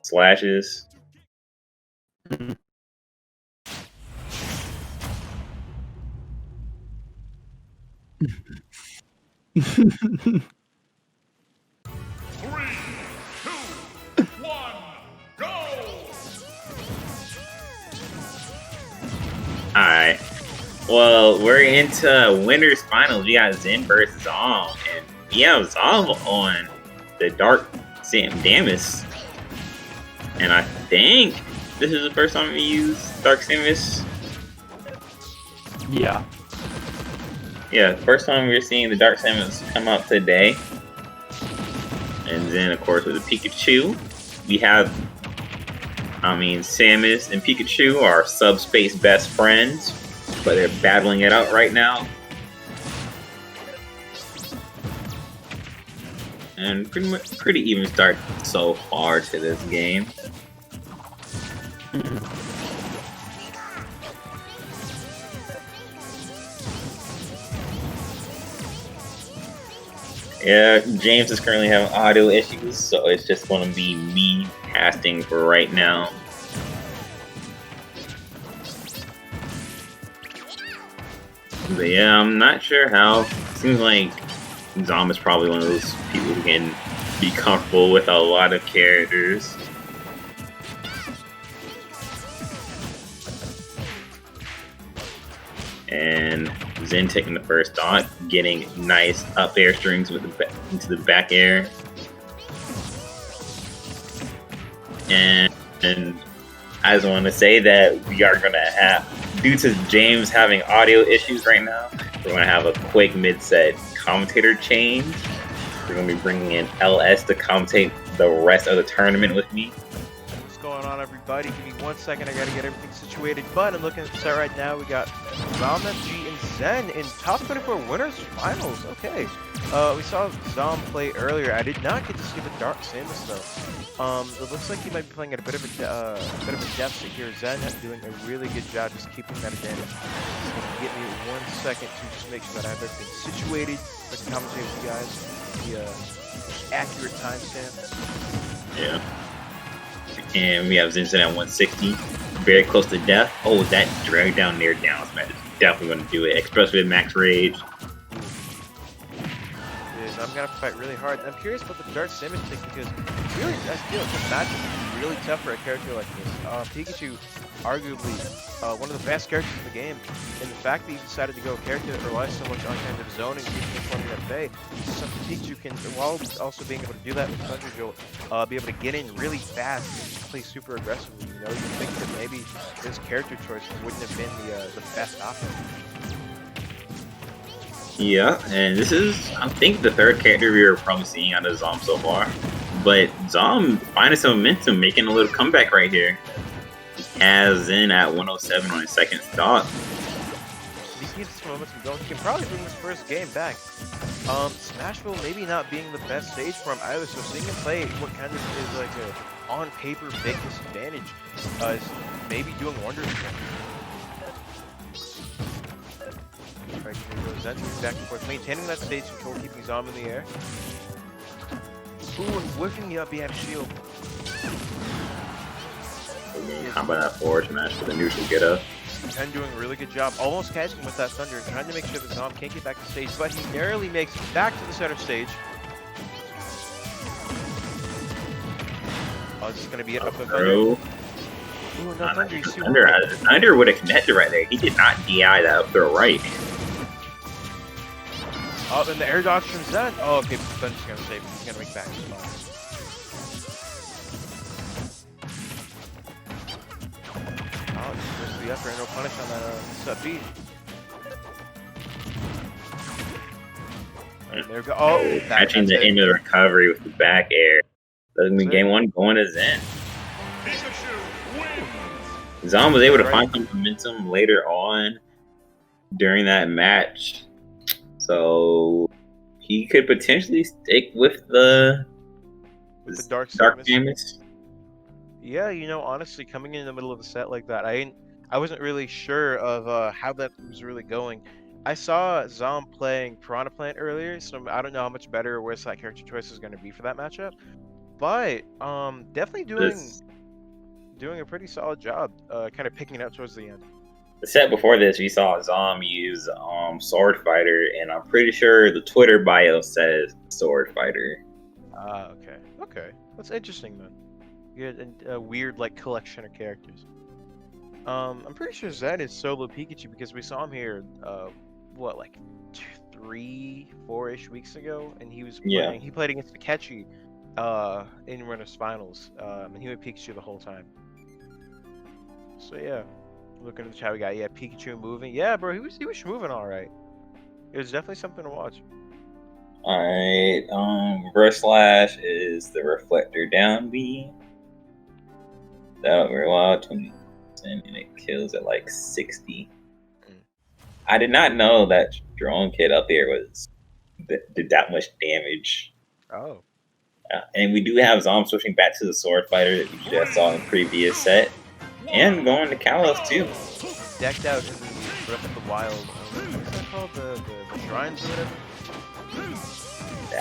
slashes. Alright. Well, we're into winners finals. We got Zen versus Zom. And we have Zom on the Dark Samus. And I think this is the first time we use Dark Samus. Yeah. Yeah, first time we're seeing the Dark Samus come up today. And then, of course, with the Pikachu, we have, Samus and Pikachu are subspace best friends, but they're battling it out right now. And pretty even start so far to this game. Yeah, James is currently having audio issues, so it's just going to be me casting for right now. But yeah, I'm not sure how. Seems like Zom is probably one of those people who can be comfortable with a lot of characters. And Zen taking the first dot, getting nice up air strings with into the back air. And I just want to say that we are going to have, due to James having audio issues right now, we're going to have a quick mid-set commentator change. We're going to be bringing in LS to commentate the rest of the tournament with me. What's going on, everybody? Give me 1 second, I gotta get everything situated. But I'm looking at the set right now. We got Z0mfg and Zen in top 24 winners finals. Okay. We saw Zom play earlier. I did not get to see the Dark Samus though. It looks like he might be playing at a bit of a deficit here. Zen doing a really good job just keeping that advantage. It's gonna get me 1 second to just make sure that I have everything situated. I can commentate with you guys. The accurate timestamps. Yeah. And we have Zen at 160, very close to death. Oh, that drag down near down smash is definitely going to do it, especially with max rage. Yes, I'm going to fight really hard. I'm curious about the Dark Samus pick because really, I feel like the match is really tough for a character like this. Pikachu, arguably one of the best characters in the game, and the fact that he decided to go a character that relies so much on kind of zoning, keeping it funny at bay, something Pikachu can, while also being able to do that with Thunder Jolt, be able to get in really fast and play super aggressively. You know, you think that maybe this character choice wouldn't have been the best option. Yeah, and this is, I think, the third character we were probably seeing out of Zom so far. But Zom finding some momentum, making a little comeback right here. Has Zen at 107 on his second stop. He keeps some momentum going. He can probably bring this first game back. Smashville maybe not being the best stage for him either, so seeing him play what kind of is like a on-paper big disadvantage is maybe doing wonders for him. Alright, here goes Zen back and forth, maintaining that stage control, keeping Zom in the air. Ooh, and whiffing the BM shield. How about that forward smash for the neutral get up? Ken doing a really good job, almost catching with that Thunder, trying to make sure that Zom can't get back to stage, but he narrowly makes it back to the center stage. Oh, this is going to be it up with Thunder. Ooh, no Thunder, he's super Thunder would have connected right there. He did not DI that up throw right. Oh, and the air dodge from Zen. Oh, okay, Thunder's going to save him. He's going to make back his spot. Oh, just the upper, no punish on that sub B. Right, there we go. Oh, catching the end of the recovery with the back air. Doesn't mean game one going to Zen. Zom was able to find some momentum later on during that match, so he could potentially stick with the Dark Samus. Yeah, you know, honestly, coming in the middle of a set like that, I wasn't really sure of how that was really going. I saw Zom playing Piranha Plant earlier, so I don't know how much better or worse that character choice is going to be for that matchup. but definitely doing a pretty solid job, kind of picking it up towards the end. The set before this, we saw Zom use Sword Fighter, and I'm pretty sure the Twitter bio says Sword Fighter. Ah, okay, okay, that's interesting then. Good, a weird like collection of characters. I'm pretty sure Zen is solo Pikachu because we saw him here, what, like 3-4-ish weeks ago, and he was playing, he played against Pikachu, in Winners Finals, and he went Pikachu the whole time. So yeah, looking at the chat, we got Pikachu moving. Yeah, bro, he was moving all right. It was definitely something to watch. All right, Reverse Slash is the Reflector down B. That very well, 20%, and it kills at like 60. I did not know that drone kit up here did that much damage. Oh. And we do have Zom switching back to the Sword Fighter that we just saw in the previous set, and going to Kalos too. Decked out in the Breath of the Wild. What's that called? The shrines or whatever.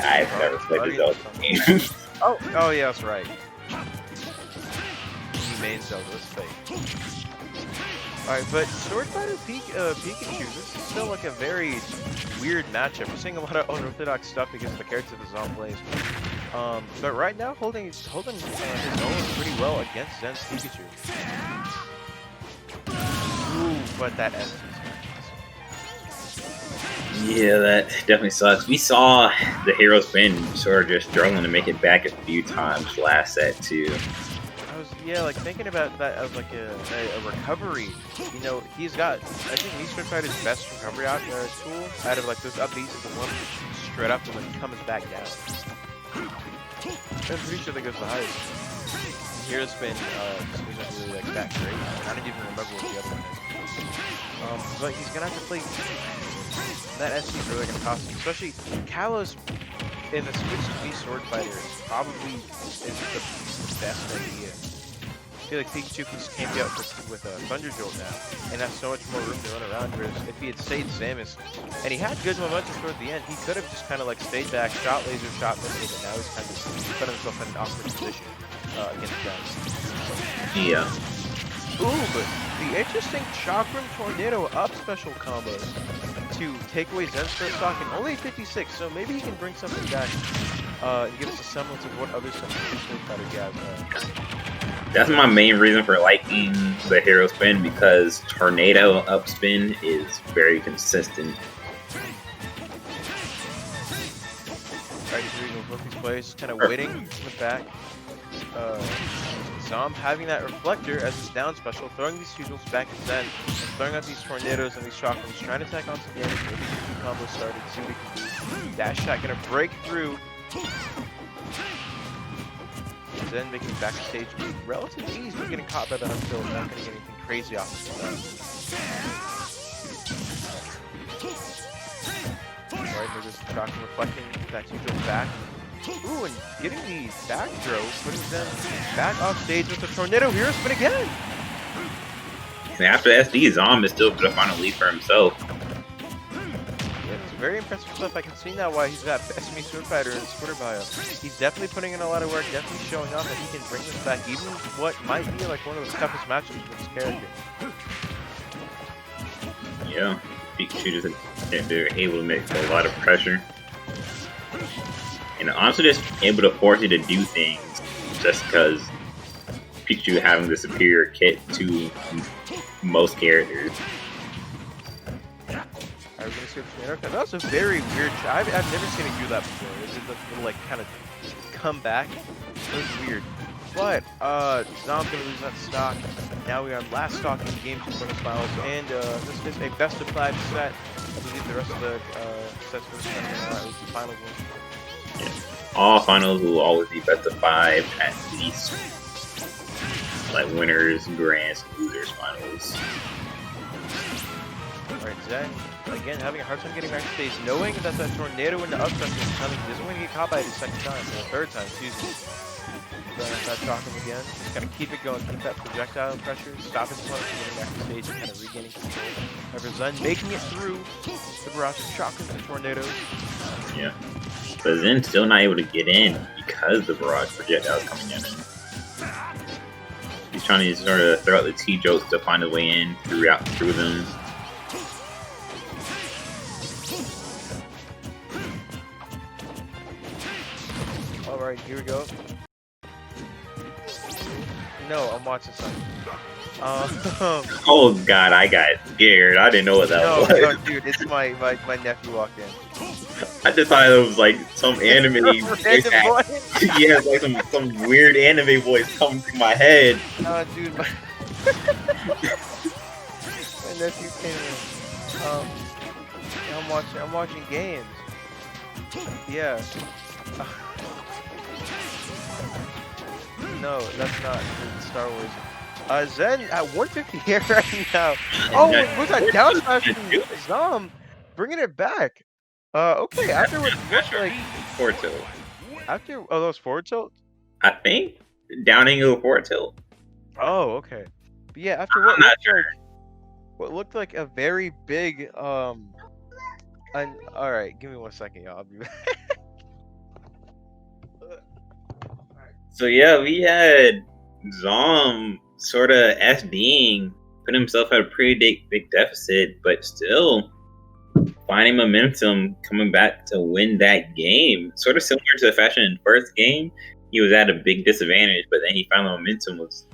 I've never played the Zelda game. Oh yeah, that's right. Main Zelda, that's fake. Alright, but Sword Fighter Pikachu, this is still like a very weird matchup. We're seeing a lot of unorthodox stuff because of the character the Zom plays. But right now, holding his own pretty well against Zen's Pikachu. Ooh, but that S. Yeah, that definitely sucks. We saw the hero spin sort of just struggling to make it back a few times last set too. Like thinking about that as like a recovery. You know, he's got, I think Sword Fighter's best recovery tool out of like those up Bs is the one that shoots straight up and then comes back down. I'm pretty sure that goes the highest. Hero spin isn't really like that great. I don't even remember what the other one is. But he's gonna have to play. That SC is really gonna cost him, especially Kalos in the switch to be Sword Fighter probably is the best idea. I feel like Pikachu can just camp you out with a Thunder Jolt now, and has so much more room to run around. Whereas if he had stayed Samus, and he had good momentum toward the end, he could have just kind of like stayed back, shot laser, shot missile, but now he's kind of put himself in an awkward position against guys. Yeah. Ooh, but the interesting Chakram Tornado up special combos to take away Zen's first stock and only 56, so maybe he can bring something back and give us a semblance of what other Sword Fighters have. That's my main reason for liking the hero spin, because tornado up spin is very consistent. Right, he's reading both these plays, kind of waiting in the back. Zom having that reflector as his down special, throwing these fusions back at Zen, and throwing out these tornadoes and these chakrams, trying to attack on some damage, maybe get the combo started, see what he can do. Dash shot gonna break through. Zen making backstage with relative ease, but getting caught by the until not gonna get anything crazy off of that. Alright, there's this chakram reflecting that usual back. Ooh, and getting the back throw, putting Zen back off stage with the tornado hero spin again! And after SD, Zom is still the final lead for himself. Yeah, it's very impressive stuff. I can see now why he's got SME Sword Fighter in his Twitter bio. He's definitely putting in a lot of work, definitely showing off that he can bring this back, even what might be like one of the toughest matches with his character. Yeah, Pikachu they're able to make a lot of pressure. And honestly just able to force you to do things just because Pikachu having the superior kit to most characters. I was gonna say okay, that was a very weird shot. I've never seen it do that before. It did the little like kind of come back. It was weird. But Zom's gonna lose that stock. Now we are last stock in the game to Winners Finals, and this is a best of 5 set. I believe the rest of the sets for this tournament is the finals one. Yeah. All finals will always be best of 5 at least. Like winners, grands, losers finals. Alright, Zen, again, having a hard time getting back to stage, knowing that that tornado in the up special is coming. He doesn't want to get caught by it a second time, or a third time, excuse me. Throwing that shock him again. Just gotta keep it going, keep that projectile pressure, stop his opponent from getting back to stage and kind of regaining control. However, Zen making it through the barrage of shock and tornadoes. Yeah. But Zen's still not able to get in because the barrage projectiles coming in. He's trying to sort of throw out the T-jokes to find a way in through them. Alright, here we go. No, I'm watching something. Oh god, I got scared. I didn't know what that was. No, dude, it's my nephew walked in. I just thought it was like some anime voice. Yeah, it's like some weird anime voice coming to my head. Dude, my nephew came in. I'm watching games. Yeah. No, that's not Star Wars. Zen at 150 here right now. Oh, was that down smash from Z0m? Bringing it back. Okay, after what like forward tilt. After that was forward tilt? I think down angle forward tilt. Oh, okay. But yeah, after what looked like what looked like a very big alright, give me 1 second, y'all. I'll be back. So yeah, we had Z0m sort of SDing, put himself at a pretty big deficit, but still finding momentum, coming back to win that game. Sort of similar to the fashion in the first game, he was at a big disadvantage, but then he found the momentum was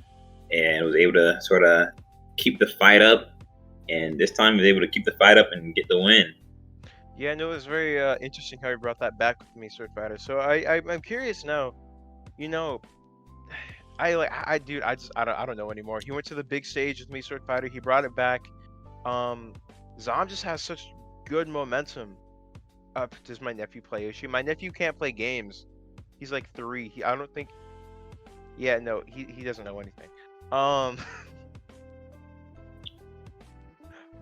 able to sort of keep the fight up, and this time he was able to keep the fight up and get the win. Yeah, no, it was very interesting how he brought that back with me, Sword Fighter. So I'm curious now. You know, I don't know anymore. He went to the big stage with me, Sword Fighter. He brought it back. Z0m just has such good momentum. Does my nephew play issue? My nephew can't play games. He's like 3. I don't think. Yeah, no, he doesn't know anything.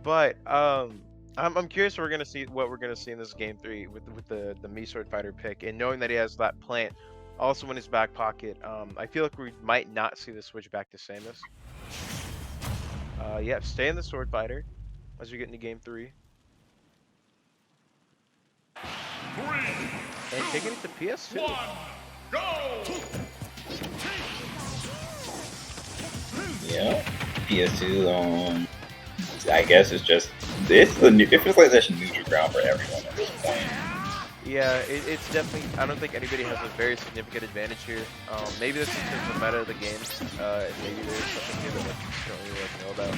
But I'm curious what we're gonna see in this game 3 with the me Sword Fighter pick, and knowing that he has that plant also in his back pocket. I feel like we might not see the switch back to Samus. Yeah, stay in the Sword Fighter as we get into game 3. And taking it to PS2. 1, go! Yeah, PS2. I guess it's just it feels like such a neutral ground for everyone at this point. Yeah, it's definitely. I don't think anybody has a very significant advantage here. Maybe that's because of the meta of the game. Maybe there's something here that like, you don't really know about.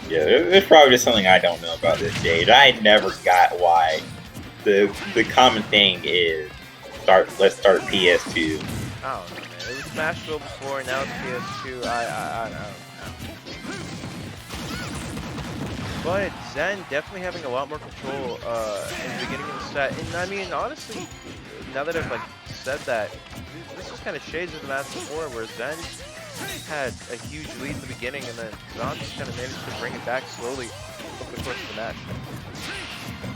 Yeah, there's probably just something I don't know about this stage. I never got why the common thing is let's start PS2. I don't know, man. It was Smashville before, now it's PS2. I don't know. But Zen definitely having a lot more control in the beginning of the set. And I mean, honestly, now that I've like said that, this is kind of shades of the match before, where Zen had a huge lead in the beginning, and then Z0m just kind of managed to bring it back slowly over the course of the match.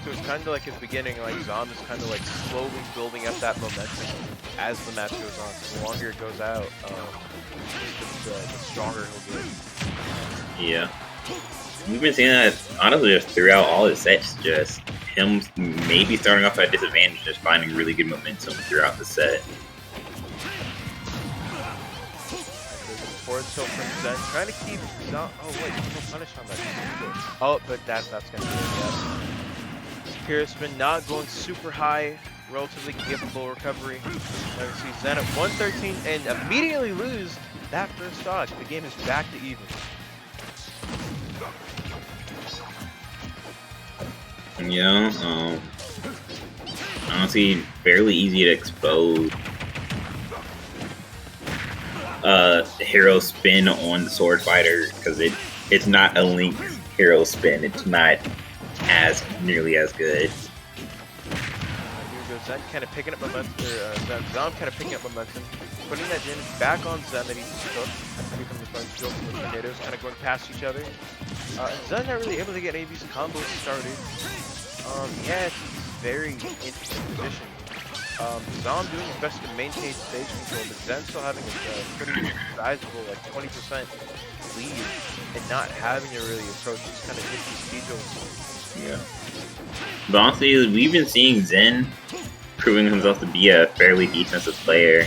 So it's kind of like at the beginning, like Z0m is kind of like slowly building up that momentum as the match goes on. So the longer it goes out, the stronger he'll get. Yeah. We've been seeing that honestly just throughout all his sets, just him maybe starting off at a disadvantage, just finding really good momentum throughout the set. Forward tilt from Zen, trying to keep Z0m. Oh wait, no punish on that. Oh, but that's gonna be it. Yeah. Pierceman not going super high, relatively capable recovery. Now we see Zen at 113 and immediately lose that first stock. The game is back to even. Yeah, honestly, fairly easy to expose. Hero spin on the Sword Fighter, because it's not a Link hero spin. It's not nearly as good. Here we go, Zen kind of picking up momentum. Z0m kind of picking up momentum, putting that damage back on Zen that he just took. Here from the front, still from the tornadoes, kind of going past each other. Zen not really able to get any of these combos started. Yeah, it's a very interesting position. Z0m doing his best to maintain stage control, but Zen still having a pretty sizable, like 20% lead, and not having to really approach. Just kind of hit these speed jumps. Yeah. But honestly, we've been seeing Zen proving himself to be a fairly defensive player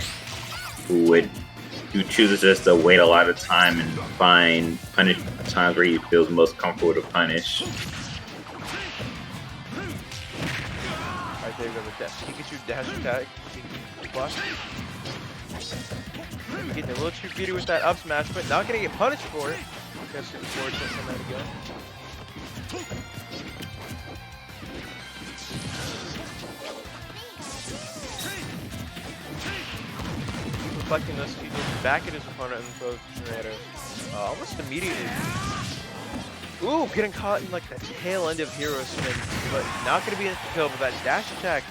who chooses just to wait a lot of time and find punish times where he feels most comfortable to punish. Alright, there you go with that Pikachu dash attack. Plus. Getting a little too greedy with that up smash, but not gonna get punished for it. Guess it's fortunate from that again. Reflecting this, he goes back at his opponent and throws Tornado almost immediately. Ooh, getting caught in like the tail end of Hero Spin, but not going to be enough to kill, but that dash attack.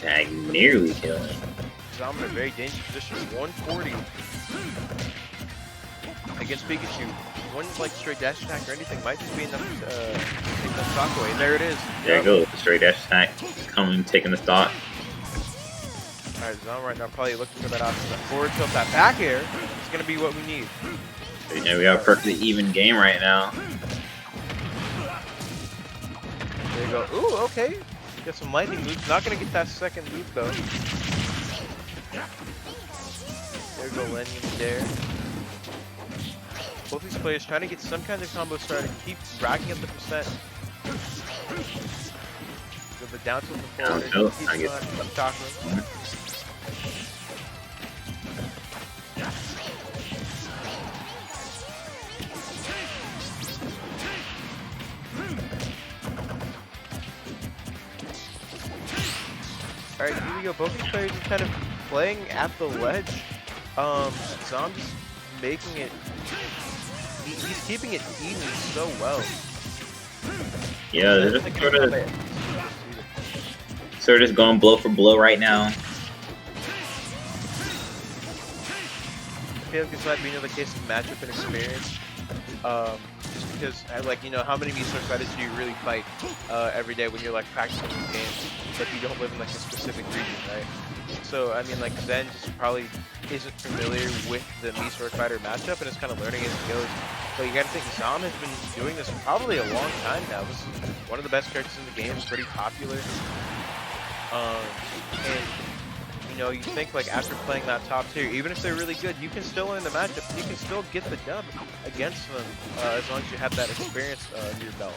That nearly killed him. Zom in a very dangerous position, 140 against Pikachu. One like straight dash attack or anything might just be enough to take that stock away. And there it is. There you go, the straight dash attack coming, taking the stock. Alright, Zom right now probably looking for that option. That forward tilt, that back air is going to be what we need. Yeah, we have a perfectly even game right now. There you go. Ooh, okay. Get some lightning moves. Not going to get that second move though. There you go, landing in there. Both these players trying to get some kind of combo started. Keep racking up the percent. With the down tilt and forward. I get chocolate. Alright, here we go. Both these players are kind of playing at the ledge. Zom's making it. He's keeping it even so well. Yeah, they're just sort of just going blow for blow right now. I feel like this might be another case of matchup and experience. Just because, like, you know, how many Mii fighters do you really fight every day when you're like practicing the games, but you don't live in like a specific region, right? So I mean, like Zen just probably isn't familiar with the Mii fighter matchup and is kind of learning as he goes. But you gotta think Zom has been doing this for probably a long time now. This is one of the best characters in the game. It's pretty popular. And you know, you think like after playing that top tier, even if they're really good, you can still win the matchup. You can still get the dub against them as long as you have that experience under your belt.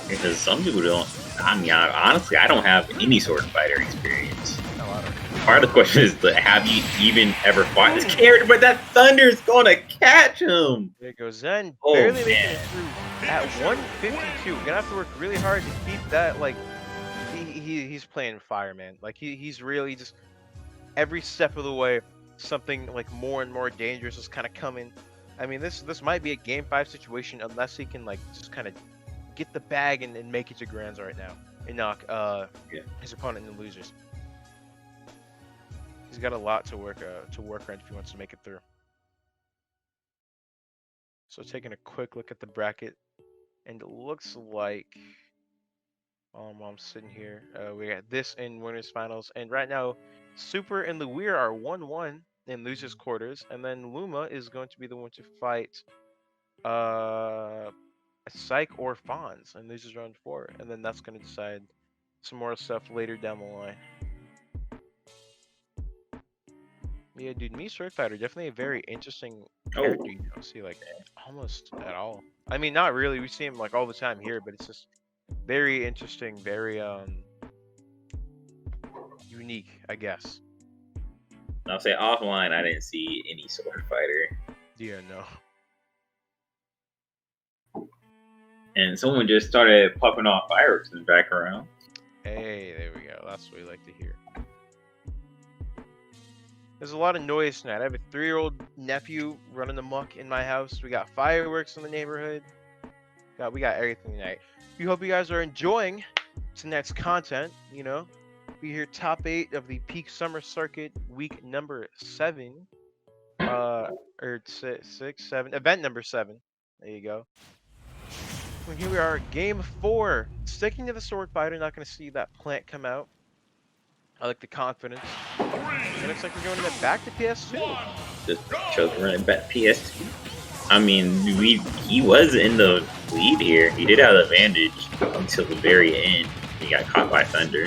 Because some people don't. I mean, honestly, I don't have any sort of fighter experience. No, I don't. Part of the question is, have you even ever fought this character? But that Thunder's gonna catch him. There goes Zen, Oh, barely making man. it through at 152. We're gonna have to work really hard to keep that. Like he's playing fire, man. Like he's really just every step of the way, something like more and more dangerous is kind of coming. I mean, this might be a game 5 situation unless he can like just kind of get the bag and make it to grands right now and knock his opponent in the losers. He's got a lot to work around if he wants to make it through. So taking a quick look at the bracket, and it looks like I'm sitting here. We got this in winners finals, and right now Super and Luir are 1-1 in losers quarters, and then Luma is going to be the one to fight Psych or Fonz and losers round 4, and then that's going to decide some more stuff later down the line. Yeah, dude, Mii Sword Fighter, definitely a very interesting character you don't see like almost at all. I mean, not really. We see him like all the time here, but it's just very interesting, very unique, I guess. I'll say offline, I didn't see any sword fighter. Yeah, no. And someone just started popping off fireworks in the background. Hey, there we go. That's what we like to hear. There's a lot of noise tonight. I have a 3-year-old nephew running amok in my house. We got fireworks in the neighborhood. We got everything tonight. We hope you guys are enjoying tonight's content. You know, we here top 8 of the Peak Summer Circuit week number 7, or 6, 7, event number 7. There you go. And here we are, game 4. Sticking to the sword fighter. Not going to see that plant come out. I like the confidence. And looks like we're going to get back to PS2. Just choking running back PS2. I mean, he was in the lead here. He did have the advantage until the very end. He got caught by Thunder.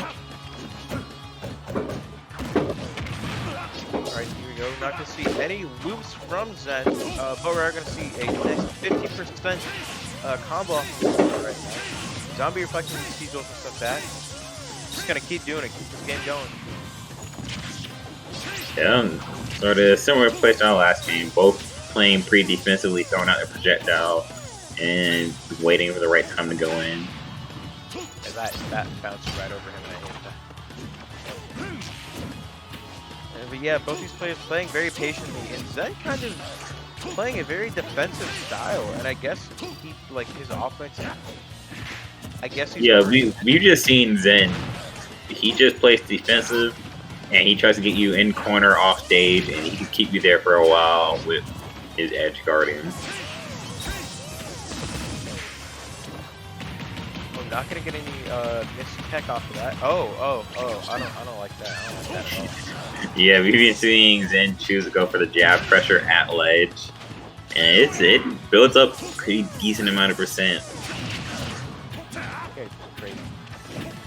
we're not going to see any loops from Zen, but we're going to see a nice 50% combo off of Zen right now. Zombie reflecting these T-Jolts and stuff back. Just going to keep doing it, keep this game going. Yeah, sort of similar play style last game. Both playing pretty defensively, throwing out their projectile and waiting for the right time to go in. Yeah, that bounced right over him, and I hate that. But yeah, both these players playing very patiently, and Zen kind of playing a very defensive style, and I guess he like his offense. I guess he's we've just seen Zen. He just plays defensive, and he tries to get you in corner off stage, and he can keep you there for a while with his edge guardian. I'm not gonna get any missed tech off of that. Oh! I don't like that. I don't like that at all. Yeah, we've been seeing Zen choose to go for the jab pressure at ledge, and it builds up pretty decent amount of percent. Okay, crazy.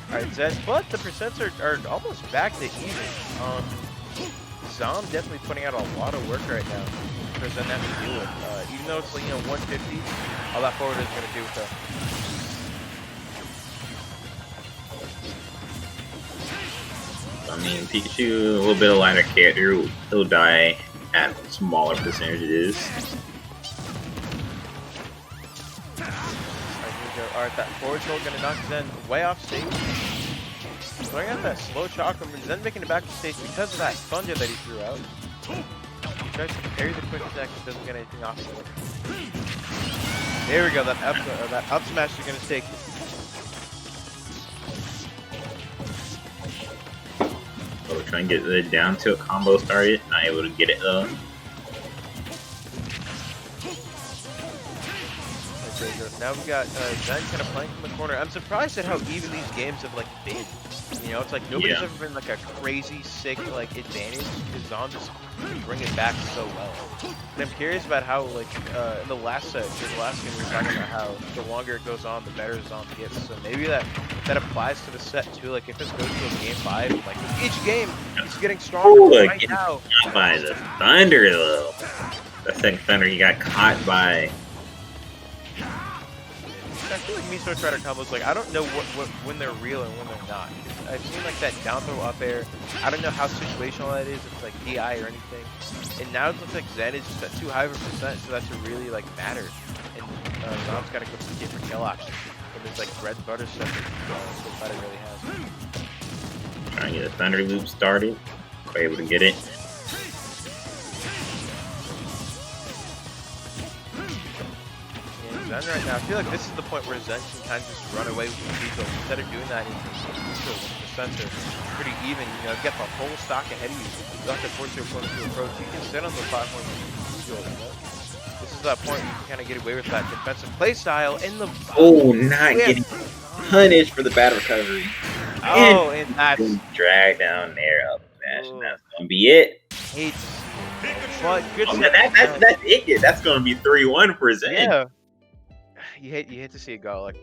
All right, Zen, but the percents are almost back to even. Zom definitely putting out a lot of work right now for Zen to have to deal with. Even though it's like 150, all that forward is gonna do with that. I mean, Pikachu, a little bit of lighter character, he'll die at smaller percentages. Alright, that forward tilt gonna knock Zen way off stage. Throwing out that slow chakra, and Zen making it back to stage because of that thunder that he threw out. He tries to parry the quick attack, but doesn't get anything off of it. There we go, that up smash is gonna take. So we're trying to get the down tilt combo started, not able to get it though. Now we got Zen kind of playing from the corner. I'm surprised at how even these games have like been. You know, it's like nobody's ever been like a crazy sick like advantage because Zom just can bring it back so well. And I'm curious about how like in the last set, the last game we were talking about how the longer it goes on, the better Zom gets. So maybe that applies to the set too. Like if this goes to a game 5, like each game he's getting stronger right now. Caught by the thunder though. The second thunder he got caught by. I feel like Miso Strider combos, like, I don't know when they're real and when they're not. I've seen, like, that down throw up air. I don't know how situational that is, if it's, like, DI or anything. And now it looks like Zen is just at too high of a percent, so that's to really, like, matter. And Zom's got to go for the different kill options. But there's, like, bread and butter stuff that Fighter really has. Trying to get a thunder loop started. We're able to get it. Zen right now, I feel like this is the point where Zen can kind of just run away with the T-Jolt. Instead of doing that, he can T-Jolt with the sensor pretty even, you know, get the whole stock ahead of you. You don't have to force your opponent to approach. You can sit on the platform with T-Jolt. This is that point where you can kind of get away with that defensive play style in the... Oh, not getting punished for the bad recovery. Oh, and that's... Drag down there up smash, and that's going to be it. But good that's it. That's going to be 3-1 for Zen. Yeah. You hate to see it go like